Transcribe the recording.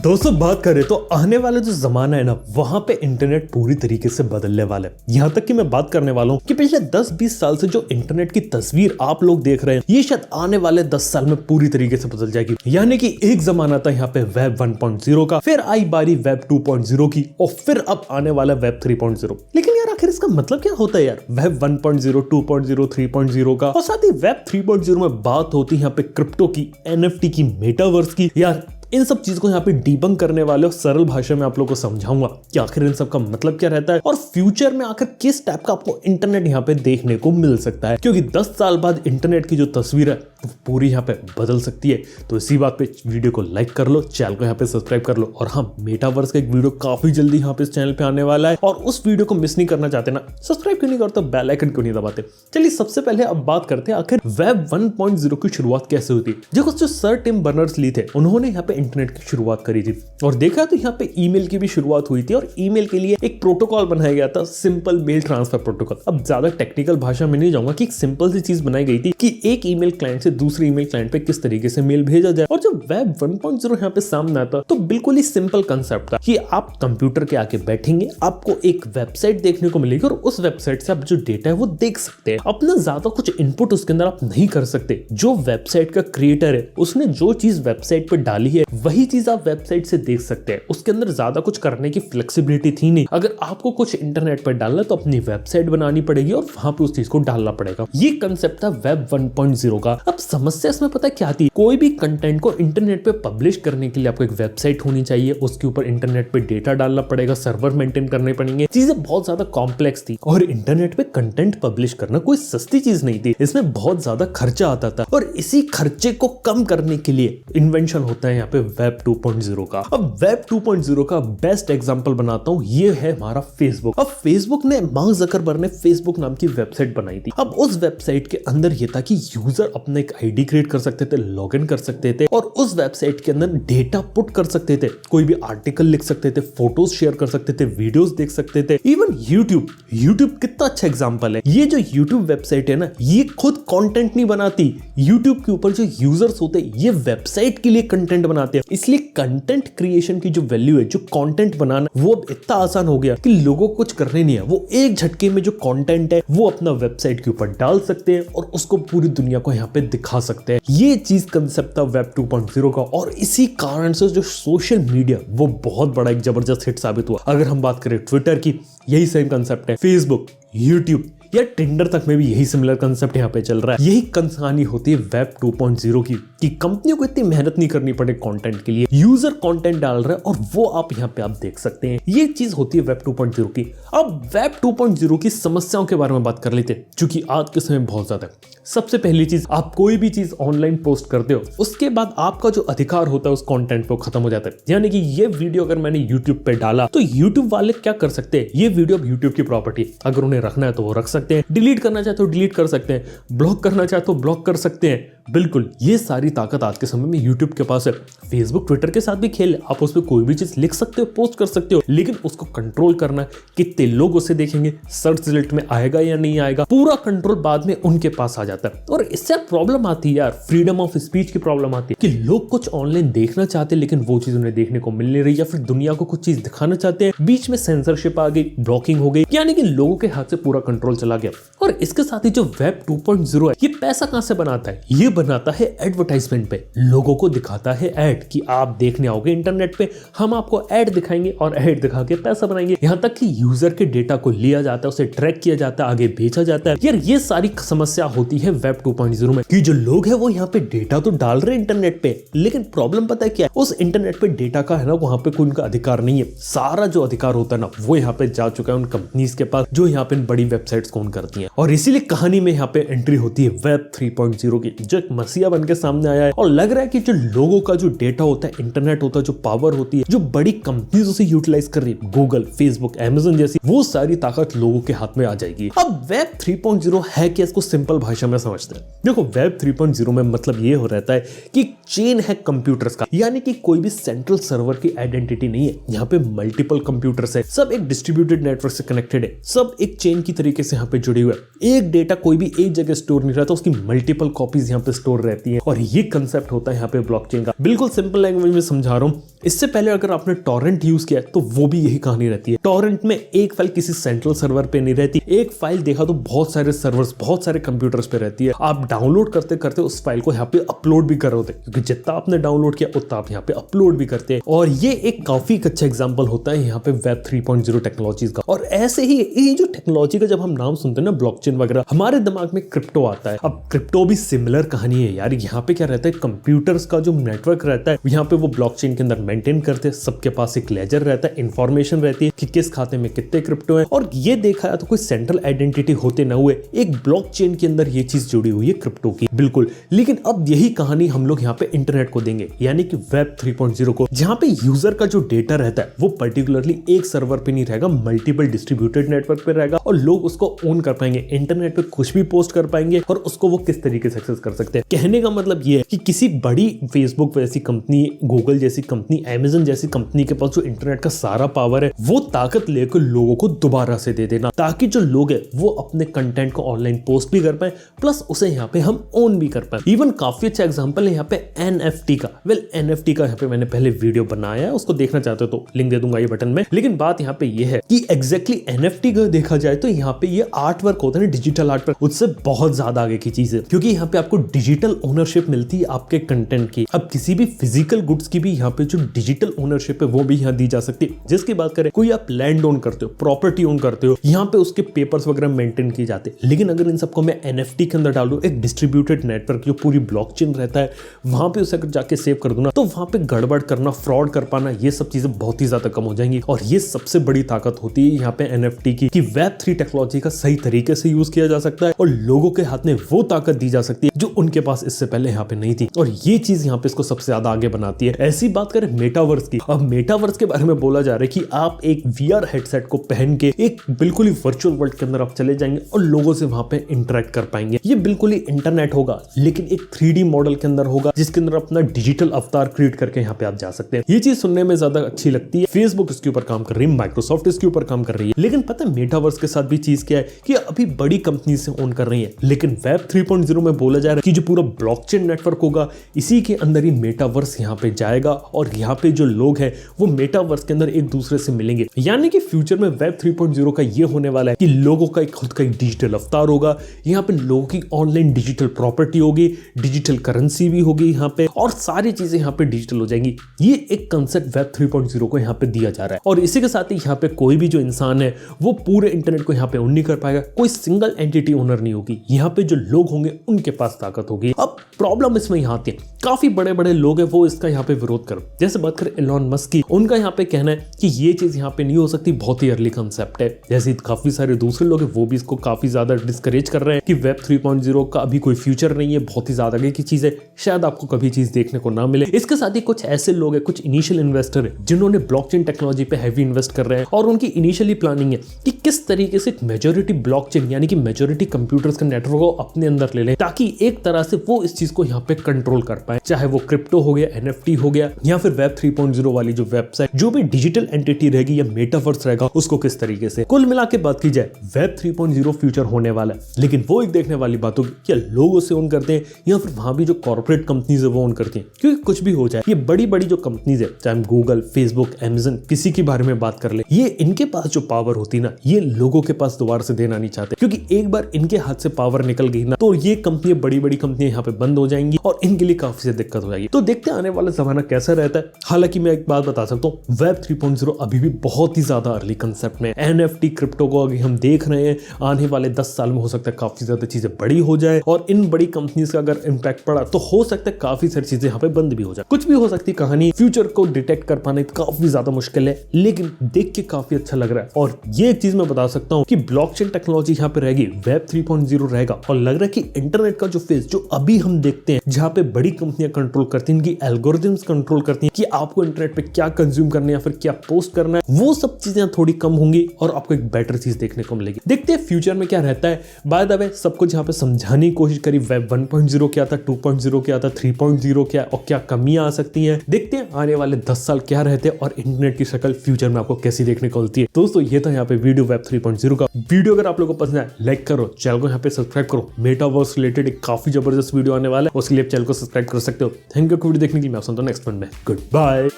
दोस्तों बात करें तो आने वाला जो जमाना है ना, वहां पे इंटरनेट पूरी तरीके से बदलने वाला है। यहाँ तक कि मैं बात करने वाला हूँ कि पिछले 10-20 साल से जो इंटरनेट की तस्वीर आप लोग देख रहे हैं, ये शायद आने वाले 10 साल में पूरी तरीके से बदल जाएगी। यानी कि एक जमाना था यहाँ पे वेब 1.0 का, फिर आई बारी वेब 2.0 की, और फिर अब आने वाला वेब 3.0। लेकिन यार आखिर इसका मतलब क्या होता है यार, वेब 1.0, 2.0, 3.0 का, और साथ ही वेब 3.0 में बात होती है यहाँ पे क्रिप्टो की, NFT की, मेटावर्स की। यार इन सब चीज को यहाँ पे डीबंक करने वाले और सरल भाषा में आप लोगों को समझाऊंगा कि आखिर इन सब का मतलब क्या रहता है और फ्यूचर में आखिर किस टाइप का आपको इंटरनेट यहाँ पे देखने को मिल सकता है। क्योंकि 10 साल बाद इंटरनेट की जो तस्वीर है वो पूरी यहाँ पे बदल सकती है। तो इसी बात पे वीडियो को लाइक कर लो, चैनल को यहाँ पे सब्सक्राइब कर लो। और हाँ, मेटावर्स का एक वीडियो काफी जल्दी यहाँ पे इस चैनल पे आने वाला है, और उस वीडियो को मिस नहीं करना चाहते ना, सब्सक्राइब क्यों नहीं करते, बेल आइकन क्यों नहीं दबाते। चलिए सबसे पहले अब बात करते हैं आखिर वेब 1.0 की शुरुआत कैसे हुई थी। देखो जो सर टिम बर्नर्स-ली थे, उन्होंने यहाँ पे इंटरनेट की शुरुआत करी थी, और देखा तो यहाँ पे ईमेल की भी शुरुआत हुई थी, और ईमेल के लिए एक प्रोटोकॉल बनाया गया था, सिंपल मेल ट्रांसफर प्रोटोकॉल। अब ज्यादा टेक्निकल भाषा में नहीं जाऊंगा कि एक सिंपल सी चीज बनाई गई थी कि एक ईमेल क्लाइंट से दूसरे ईमेल क्लाइंट पे किस तरीके से मेल भेजा जाए। और जब वेब 1.0 यहाँ पे सामने आता तो बिल्कुल ही सिंपल कंसेप्ट था कि आप कंप्यूटर के आके बैठेंगे, आपको एक वेबसाइट देखने को मिलेगी, और उस वेबसाइट से आप जो डेटा है वो देख सकते हैं। अपना ज्यादा कुछ इनपुट उसके अंदर आप नहीं कर सकते। जो वेबसाइट का क्रिएटर है उसने जो चीज वेबसाइट पे डाली है वही चीज आप वेबसाइट से देख सकते हैं। उसके अंदर ज्यादा कुछ करने की फ्लेक्सिबिलिटी थी नहीं। अगर आपको कुछ इंटरनेट पर डालना तो अपनी वेबसाइट बनानी पड़ेगी और वहां पे उस चीज को डालना पड़ेगा। ये कंसेप्ट था वेब 1.0 का। अब समस्या इसमें पता क्या थी, कोई भी कंटेंट को इंटरनेट पे पब्लिश करने के लिए आपको एक वेबसाइट होनी चाहिए, उसके ऊपर इंटरनेट पे डेटा डालना पड़ेगा, सर्वर मेंटेन करने पड़ेंगे, चीजें बहुत ज्यादा कॉम्प्लेक्स थी। और इंटरनेट पे कंटेंट पब्लिश करना कोई सस्ती चीज नहीं थी, इसमें बहुत ज्यादा खर्चा आता था। और इसी खर्चे को कम करने के लिए इन्वेंशन होता है यहाँ पे वेब 2.0 का। अब वेब 2.0 का बेस्ट एग्जांपल बनाता हूँ, ये है हमारा फेसबुक। अब फेसबुक ने, मार्क ज़करबर्ग ने फेसबुक नाम की वेबसाइट बनाई थी। अब उस वेबसाइट के अंदर ये था कि यूजर अपना एक आईडी क्रिएट कर सकते थे, लॉग इन कर सकते थे, और उस वेबसाइट के अंदर डेटा पुट कर सकते थे, कोई भी आर्टिकल लिख सकते थे, फोटोज शेयर कर सकते थे, वीडियोस देख सकते थे। इवन यूट्यूब कितना अच्छा एग्जांपल है। ये जो यूट्यूब वेबसाइट है ना, ये खुद कंटेंट नहीं बनाती। यूट्यूब के ऊपर जो यूजर्स होते हैं ये वेबसाइट के लिए कंटेंट बनाते हैं। इसलिए कंटेंट क्रिएशन की जो वैल्यू है, जो कंटेंट बनाना, वो अब इतना आसान हो गया कि लोगों को कुछ करने नहीं है। वो एक झटके में जो कंटेंट है वो अपना वेबसाइट के ऊपर डाल सकते हैं और उसको पूरी दुनिया को यहाँ पे दिखा सकते हैं। ये चीज कंसेप्ट था वेब 2.0 का, और इसी कारण से जो सोशल मीडिया वो बहुत बड़ा एक जबरदस्त हिट साबित हुआ। अगर हम बात करें ट्विटर की, यही सेम कंसेप्ट है। फेसबुक, यूट्यूब या टिंडर तक में भी यही सिमिलर कंसेप्ट यहाँ पे चल रहा है। यही कहानी होती है वेब 2.0 की, कि कंपनियों को इतनी मेहनत नहीं करनी पड़े कंटेंट के लिए, यूजर कंटेंट डाल रहा है और वो आप यहाँ पे आप देख सकते हैं। ये चीज होती है वेब 2.0 की। अब वेब 2.0 की समस्याओं के बारे में बात कर लेते हैं, क्योंकि आज के समय बहुत ज्यादा है। सबसे पहली चीज, आप कोई भी चीज ऑनलाइन पोस्ट करते हो, उसके बाद आपका जो अधिकार होता है उस कंटेंट पे खत्म हो जाता है। यानी कि ये वीडियो अगर मैंने यूट्यूब पे डाला तो यूट्यूब वाले क्या कर सकते हैं, ये वीडियो अब यूट्यूब की प्रॉपर्टी, अगर उन्हें रखना है तो वो रख सकते हैं, डिलीट करना चाहे तो डिलीट कर सकते हैं, ब्लॉक करना चाहे तो ब्लॉक कर सकते हैं। बिल्कुल ये सारी ताकत आज के समय में यूट्यूब के पास है। फेसबुक, ट्विटर के साथ भी खेल है, आप उस पर कोई भी चीज लिख सकते हो, पोस्ट कर सकते हो, लेकिन उसको कंट्रोल करना है, कितने लोग उसे देखेंगे, सर्च रिजल्ट में आएगा या नहीं आएगा, पूरा कंट्रोल बाद में उनके पास आ जाता है। और इससे प्रॉब्लम आती है यार, फ्रीडम ऑफ स्पीच की प्रॉब्लम आती है कि लोग कुछ ऑनलाइन देखना चाहते हैं लेकिन वो चीज उन्हें देखने को मिल नहीं रही, या फिर दुनिया को कुछ चीज दिखाना चाहते हैं, बीच में सेंसरशिप आ गई, ब्लॉकिंग हो गई, यानी कि लोगों के हाथ से पूरा कंट्रोल चला गया। और इसके साथ ही जो वेब 2.0 है, ये पैसा कहां से बनाता है, ये बनाता है एडवर्टाइजमेंट पे। लोगों को दिखाता है ऐड कि आप देखने आओगे इंटरनेट पे, हम आपको ऐड दिखाएंगे और ऐड दिखा के पैसा बनाएंगे। यहाँ तक कि यूजर के डेटा को लिया जाता है, उसे ट्रैक किया जाता है, आगे बेचा जाता है। यार ये सारी समस्या होती है वेब 2.0 में, कि जो लोग हैं वो यहाँ पे डेटा तो डाल रहे हैं इंटरनेट पे, लेकिन प्रॉब्लम पता है क्या है, उस इंटरनेट पे डेटा का है ना, वहां पे कोई उनका अधिकार नहीं है। सारा जो अधिकार होता है ना, वो यहाँ पे जा चुका है उन कंपनीज के पास, जो यहाँ पे बड़ी वेबसाइट्स कौन करती हैं। और इसीलिए कहानी में यहाँ पे एंट्री होती है वेब 3.0 की, जो एक मसीहा बन के सामने आया है। और लग रहा है कि जो लोगों का जो डेटा होता है, इंटरनेट होता है, जो पावर होती है, जो बड़ी कंपनीज उसे यूटिलाइज कर रही है, गूगल, फेसबुक, अमेज़न जैसी, वो सारी ताकत लोगों के हाथ में आ जाएगी। अब वेब 3.0 है कि इसको सिंपल भाषा में समझते हैं। देखो वेब 3.0 में मतलब ये हो रहता है कि चेन है कंप्यूटर्स का, यानी कि कोई भी सेंट्रल सर्वर की आइडेंटिटी नहीं है। यहाँ पे मल्टीपल कंप्यूटर्स है, सब एक डिस्ट्रीब्यूटेड नेटवर्क से कनेक्टेड है, सब एक चेन की तरीके से यहाँ पे जुड़े हुए हैं। एक डेटा कोई भी एक जगह स्टोर नहीं रहता, उसकी मल्टीपल कॉपीज यहाँ पे पे स्टोर रहती है। और ये कंसेप्ट होता है यहाँ पे ब्लॉकचेन का। बिल्कुल सिंपल लैंग्वेज में समझा रहा हूँ। इससे पहले अगर आपने टॉरेंट यूज किया तो वो भी यही कहानी रहती है। टॉरेंट में एक फाइल किसी सेंट्रल सर्वर पे नहीं रहती, एक फाइल देखा तो बहुत सारे सर्वर्स, बहुत सारे कंप्यूटर्स पे रहती है। आप डाउनलोड करते करते उस फाइल को यहाँ पे अपलोड भी कर रहे होते, क्योंकि जितना आपने डाउनलोड किया उतना आप यहाँ पे अपलोड भी करते हैं। और ये एक काफी अच्छा एग्जांपल होता है यहाँ पे वेब 3.0 टेक्नोलॉजीज का। और ऐसे ही ये जो टेक्नोलॉजी का जब हम नाम सुनते हैं ना, ब्लॉकचेन वगैरह, हमारे दिमाग में क्रिप्टो आता है। अब क्रिप्टो भी सिमिलर कहानी है यार। यहाँ पे क्या रहता है, कंप्यूटर्स का जो नेटवर्क रहता है यहाँ पे वो ब्लॉकचेन के अंदर मेंटेन करते हैं। सबके पास एक लेजर रहता है, इंफॉर्मेशन रहती है कि किस खाते में कितने क्रिप्टो है। और ये देखा है तो कोई सेंट्रल आइडेंटिटी होते ना हुए एक ब्लॉकचेन के अंदर ये चीज जुड़ी हुई है क्रिप्टो की, बिल्कुल। लेकिन अब यही कहानी हम लोग यहाँ पे इंटरनेट को देंगे, यानी कि वेब 3.0 को, जहाँ पे यूजर का जो डेटा रहता है वो पर्टिकुलरली एक सर्वर पे नहीं रहेगा, मल्टीपल डिस्ट्रीब्यूटेड नेटवर्क पे रहेगा। और लोग उसको ओन कर पाएंगे, इंटरनेट पे कुछ भी पोस्ट कर पाएंगे और उसको वो किस तरीके से एक्सेस कर सकते हैं। कहने का मतलब ये है कि किसी बड़ी फेसबुक जैसी कंपनी, गूगल जैसी कंपनी, अमेज़न जैसी कंपनी के पास जो इंटरनेट का सारा पावर है वो ताकत लेकर लोगों को दोबारा से दे देना, ताकि जो लोग हैं वो अपने कंटेंट को ऑनलाइन पोस्ट भी कर पाए, प्लस उसे यहाँ पे हम ओन भी कर पाए। इवन काफी अच्छा एग्जांपल है यहाँ पे NFT का। NFT का यहाँ पे मैंने पहले वीडियो बनाया है, उसको देखना चाहते हो तो लिंक दे दूंगा ये बटन में। लेकिन बात यहाँ पे ये है कि एग्जैक्टली NFT का देखा जाए तो यहाँ पे ये आर्ट वर्क होता है ना, डिजिटल आर्ट वर्क, उससे बहुत ज्यादा आगे की चीज है, क्योंकि यहाँ पे आपको डिजिटल ओनरशिप मिलती है आपके कंटेंट की। अब किसी भी फिजिकल गुड्स की भी यहाँ पे जो डिजिटल ओनरशिप है वो भी यहाँ दी जा सकती है। जिसकी बात करें, कोई आप लैंड ओन करते हो, प्रॉपर्टी ओन करते हो, यहाँ पे उसके पेपर्स वगैरह मेंटेन किए जाते हैं। लेकिन अगर इन सबको मैं NFT के अंदर डाल दूं, एक डिस्ट्रीब्यूटेड नेटवर्क जो पूरी ब्लॉकचेन रहता है, वहां पे उसे अगर जाके सेव कर दूं ना, तो वहां पे गड़बड़ करना, फ्रॉड कर पाना, ये सब चीजें बहुत ही ज्यादा कम हो जाएंगी। और ये सबसे बड़ी ताकत होती है यहाँ पे NFT की, कि वेब 3 टेक्नोलॉजी का सही तरीके से यूज किया जा सकता है और लोगों के हाथ में वो ताकत दी जा सकती है जो उनके पास इससे पहले यहाँ पे नहीं थी। और ये चीज यहाँ पे इसको सबसे ज्यादा आगे बनाती है। ऐसी बात करें मेटावर्स की। अब मेटावर्स के बारे में बोला जा रहा है कि आप एक VR हेडसेट को पहन के एक बिल्कुल ही वर्चुअल वर्ल्ड के अंदर आप चले जाएंगे और लोगों से वहां पे इंटरेक्ट कर पाएंगे। ये बिल्कुल ही इंटरनेट होगा, लेकिन एक 3D मॉडल के अंदर होगा, जिसके अंदर अपना डिजिटल अवतार क्रिएट करके यहाँ पे आप जा सकते हैं। ये चीज सुनने में ज्यादा अच्छी लगती है। फेसबुक इसके ऊपर काम कर रही है, माइक्रोसॉफ्ट इसके ऊपर काम कर रही है। लेकिन पता है मेटावर्स के साथ भी चीज क्या है कि अभी बड़ी कंपनी से ओन कर रही है। लेकिन वेब 3.0 में बोला जा रहा है कि जो पूरा ब्लॉकचेन नेटवर्क होगा, इसी के अंदर ही मेटावर्स यहाँ पे जाएगा और यहाँ पे जो लोग हैं वो मेटावर्स के अंदर एक दूसरे से मिलेंगे। यानी कि फ्यूचर में वेब 3.0 का ये होने वाला है कि लोगों का एक खुद का एक डिजिटल अवतार होगा। यहाँ पे लोगों की ऑनलाइन डिजिटल प्रॉपर्टी होगी, डिजिटल करेंसी भी होगी यहाँ पे, और सारी चीजें यहाँ पे डिजिटल हो जाएंगी। ये एक कंसेप्ट वेब 3.0 को यहाँ पे दिया जा रहा है। और इसी के साथ ही यहाँ पे कोई भी जो इंसान है वो पूरे इंटरनेट को यहाँ पे ओन नहीं कर पाएगा। कोई सिंगल एंटिटी ओनर नहीं होगी। यहाँ पे जो लोग होंगे उनके पास ताकत होगी। अब प्रॉब्लम इसमें यहाँ आती है, काफी बड़े बड़े लोग हैं वो इसका यहाँ पे विरोध कर, जैसे बात करें एलोन मस्क की, उनका यहाँ पे कहना है कि ये चीज यहाँ पे नहीं हो सकती, बहुत ही अर्ली कंसेप्ट है। जैसे काफी सारे दूसरे लोग हैं वो भी इसको काफी ज्यादा डिस्करेज कर रहे हैं कि वेब 3.0 का अभी कोई फ्यूचर नहीं है, बहुत ही ज्यादा आगे की चीज है, शायद आपको कभी चीज देखने को ना मिले। इसके साथ ही कुछ ऐसे लोग हैं, कुछ इनिशियल इन्वेस्टर है जिन्होंने ब्लॉकचेन टेक्नोलॉजी पे हैवी इन्वेस्ट कर रहे हैं, और उनकी इनिशियली प्लानिंग है कि किस तरीके से मेजॉरिटी ब्लॉकचेन यानी कि मेजॉरिटी कंप्यूटर्स का नेटवर्क को अपने अंदर ले लें, ताकि एक तरह से वो इस चीज को यहाँ पे कंट्रोल कर पाए। चाहे वो क्रिप्टो हो गया, NFT हो गया, या फिर वेब 3.0 वाली जो वेबसाइट, जो भी डिजिटल एंटिटी रहेगी या मेटावर्स रहेगा, उसको किस तरीके से। कुल मिला के बात की जाए, वेब 3.0 फ्यूचर होने वाला है। लेकिन वो एक देखने वाली बात होगी क्या लोग उसे ओन करते हैं या फिर वहां भी जो कॉर्पोरेट कंपनीज है वो ओन करती हैं। क्योंकि कुछ भी हो जाए, ये बड़ी बड़ी जो कंपनीज है, चाहे गूगल, फेसबुक, अमेज़न, किसी के बारे में बात कर ले, ये इनके पास जो पावर होती ना, ये लोगों के पास दोबारा से देना नहीं चाहते। क्योंकि एक बार इनके हाथ से पावर निकल गई ना, तो ये कंपनी, बड़ी बड़ी कंपनियां यहाँ पे बंद हो जाएंगी और इनके लिए काफी से दिक्कत हो जाएगी। तो देखते हैं आने वाला जमाना कैसा रहता है। हालांकि मैं एक बात बता सकता हूँ, वेब 3.0 अभी भी बहुत ही ज्यादा अर्ली कंसेप्ट में। NFT क्रिप्टो को अभी हम देख रहे हैं, आने वाले 10 साल में हो सकता है काफी ज्यादा चीजें बड़ी हो जाए, और इन बड़ी कंपनीज का अगर इम्पैक्ट पड़ा तो हो सकता है काफी सारी चीजें यहाँ पे बंद भी हो जाए। कुछ भी हो सकती कहानी, फ्यूचर को डिटेक्ट कर पाना काफी ज्यादा मुश्किल है, लेकिन देख के काफी अच्छा लग रहा है। और ये एक चीज मैं बता सकता हूँ कि ब्लॉकचेन टेक्नोलॉजी यहाँ पे रहेगी, वेब 3.0 रहेगा, और लग रहा है कि इंटरनेट का जो फेज जो अभी हम देखते हैं, जहाँ पे बड़ी कंपनियां कंट्रोल करती हैं, इनकी एल्गोरिथम्स कंट्रोल करती हैं कि आपको इंटरनेट पे क्या कंज्यूम करना है या फिर क्या पोस्ट करना है, वो सब चीजें थोड़ी कम होंगी और आपको एक बेटर चीज देखने को मिलेगी। देखते हैं फ्यूचर में क्या रहता है। बाय द वे, सब कुछ यहाँ पे समझाने की कोशिश करी, वेब 1.0 क्या था, 2.0 क्या था, 3.0 क्या और क्या कमियां आ सकती हैं। देखते हैं आने वाले 10 साल क्या रहते हैं और इंटरनेट की शक्ल फ्यूचर में आपको कैसी देखने को मिलती है। दोस्तों, ये था यहाँ पे वीडियो वेब 3.0 का। वीडियो अगर आप लोगों को पसंद आए, लाइक करो, चैनल को यहाँ पे सब्सक्राइब करो। मेटावर्स रिलेटेड एक काफी जबरदस्त वीडियो आने वाला है, उसके लिए चैनल को सब्सक्राइब कर सकते हो। थैंक यू वीडियो देखने के लिए, मैं आपसे नेक्स्ट वन में गुड बाय।